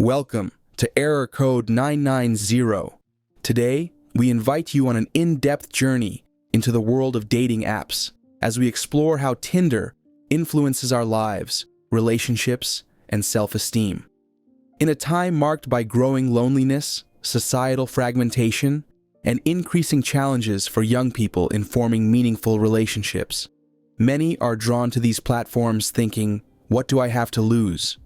Welcome to Error Code 990. Today, we invite you on an in-depth journey into the world of dating apps as we explore how Tinder influences our lives, relationships, and self-esteem. In a time marked by growing loneliness, societal fragmentation, and increasing challenges for young people in forming meaningful relationships, many are drawn to these platforms thinking, "What do I have to lose?"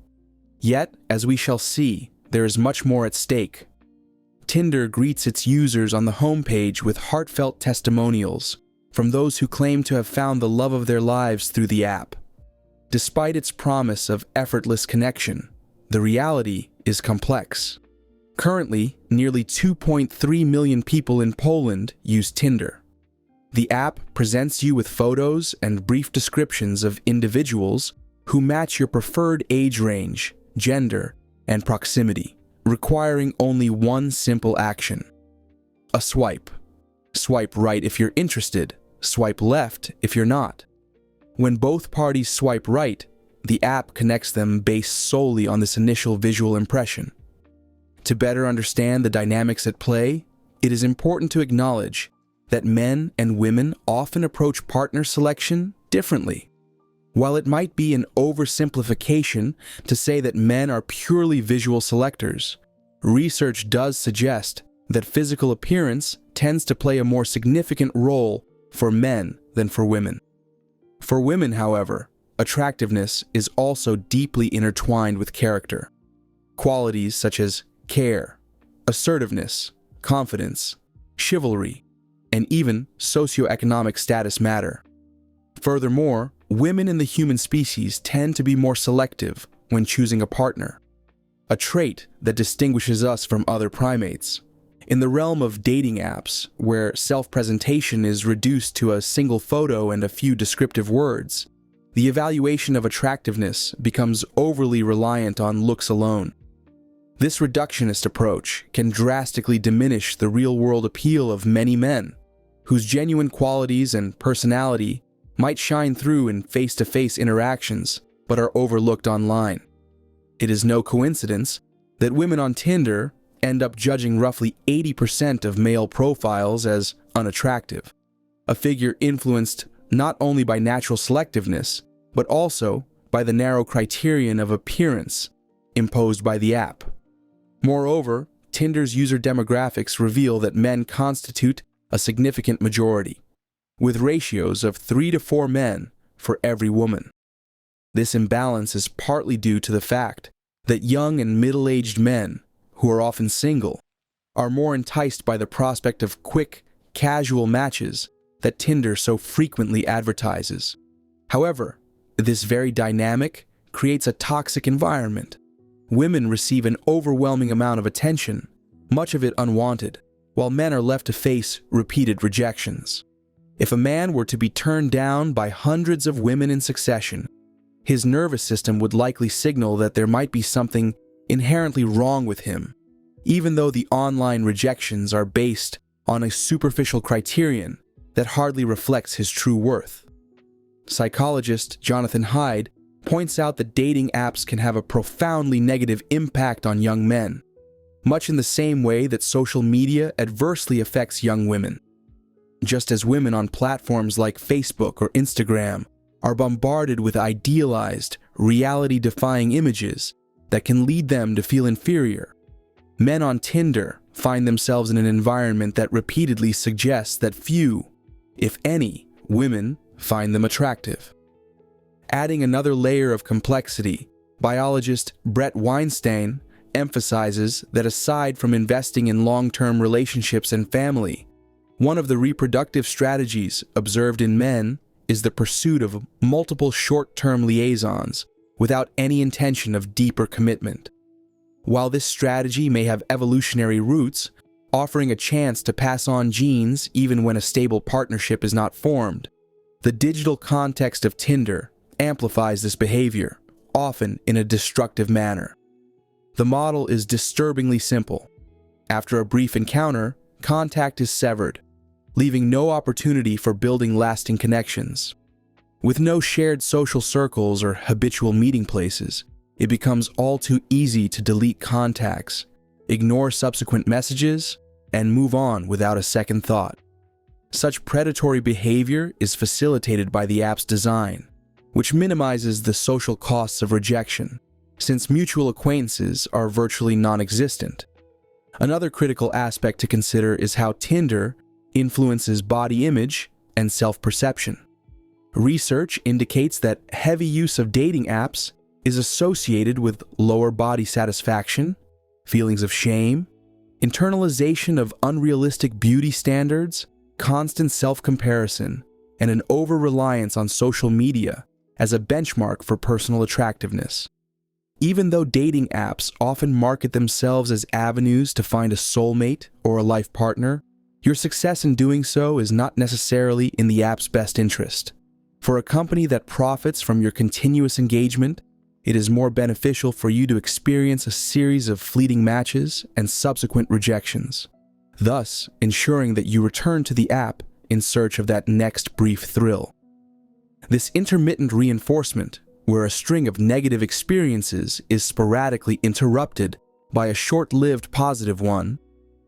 Yet, as we shall see, there is much more at stake. Tinder greets its users on the homepage with heartfelt testimonials from those who claim to have found the love of their lives through the app. Despite its promise of effortless connection, the reality is complex. Currently, nearly 2.3 million people in Poland use Tinder. The app presents you with photos and brief descriptions of individuals who match your preferred age range, gender, and proximity, requiring only one simple action: a swipe. Swipe right if you're interested, swipe left if you're not. When both parties swipe right, the app connects them based solely on this initial visual impression. To better understand the dynamics at play, it is important to acknowledge that men and women often approach partner selection differently. While it might be an oversimplification to say that men are purely visual selectors, research does suggest that physical appearance tends to play a more significant role for men than for women. For women, however, attractiveness is also deeply intertwined with character. Qualities such as care, assertiveness, confidence, chivalry, and even socioeconomic status matter. Furthermore, women in the human species tend to be more selective when choosing a partner, a trait that distinguishes us from other primates. In the realm of dating apps, where self-presentation is reduced to a single photo and a few descriptive words, the evaluation of attractiveness becomes overly reliant on looks alone. This reductionist approach can drastically diminish the real-world appeal of many men, whose genuine qualities and personality might shine through in face-to-face interactions, but are overlooked online. It is no coincidence that women on Tinder end up judging roughly 80% of male profiles as unattractive, a figure influenced not only by natural selectiveness, but also by the narrow criterion of appearance imposed by the app. Moreover, Tinder's user demographics reveal that men constitute a significant majority, with ratios of 3 to 4 men for every woman. This imbalance is partly due to the fact that young and middle-aged men, who are often single, are more enticed by the prospect of quick, casual matches that Tinder so frequently advertises. However, this very dynamic creates a toxic environment. Women receive an overwhelming amount of attention, much of it unwanted, while men are left to face repeated rejections. If a man were to be turned down by hundreds of women in succession, his nervous system would likely signal that there might be something inherently wrong with him, even though the online rejections are based on a superficial criterion that hardly reflects his true worth. Psychologist Jonathan Haidt points out that dating apps can have a profoundly negative impact on young men, much in the same way that social media adversely affects young women. Just as women on platforms like Facebook or Instagram are bombarded with idealized, reality-defying images that can lead them to feel inferior, men on Tinder find themselves in an environment that repeatedly suggests that few, if any, women find them attractive. Adding another layer of complexity, biologist Brett Weinstein emphasizes that aside from investing in long-term relationships and family, one of the reproductive strategies observed in men is the pursuit of multiple short-term liaisons without any intention of deeper commitment. While this strategy may have evolutionary roots, offering a chance to pass on genes even when a stable partnership is not formed, the digital context of Tinder amplifies this behavior, often in a destructive manner. The model is disturbingly simple. After a brief encounter, contact is severed, leaving no opportunity for building lasting connections. With no shared social circles or habitual meeting places, it becomes all too easy to delete contacts, ignore subsequent messages, and move on without a second thought. Such predatory behavior is facilitated by the app's design, which minimizes the social costs of rejection, since mutual acquaintances are virtually non-existent. Another critical aspect to consider is how Tinder influences body image and self-perception. Research indicates that heavy use of dating apps is associated with lower body satisfaction, feelings of shame, internalization of unrealistic beauty standards, constant self-comparison, and an over-reliance on social media as a benchmark for personal attractiveness. Even though dating apps often market themselves as avenues to find a soulmate or a life partner, your success in doing so is not necessarily in the app's best interest. For a company that profits from your continuous engagement, it is more beneficial for you to experience a series of fleeting matches and subsequent rejections, thus ensuring that you return to the app in search of that next brief thrill. This intermittent reinforcement, where a string of negative experiences is sporadically interrupted by a short-lived positive one,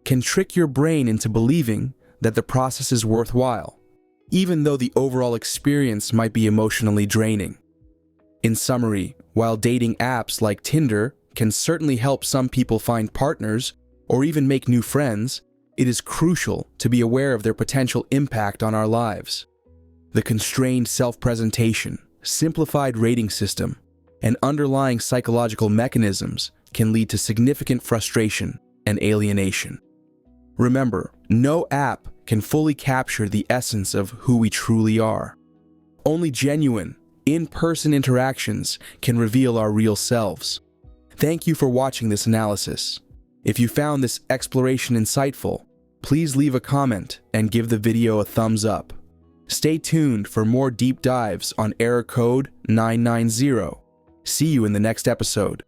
can trick your brain into believing that the process is worthwhile, even though the overall experience might be emotionally draining. In summary, while dating apps like Tinder can certainly help some people find partners or even make new friends, it is crucial to be aware of their potential impact on our lives. The constrained self-presentation, simplified rating system, and underlying psychological mechanisms can lead to significant frustration and alienation. Remember, no app can fully capture the essence of who we truly are. Only genuine, in-person interactions can reveal our real selves. Thank you for watching this analysis. If you found this exploration insightful, please leave a comment and give the video a thumbs up. Stay tuned for more deep dives on error code 990. See you in the next episode.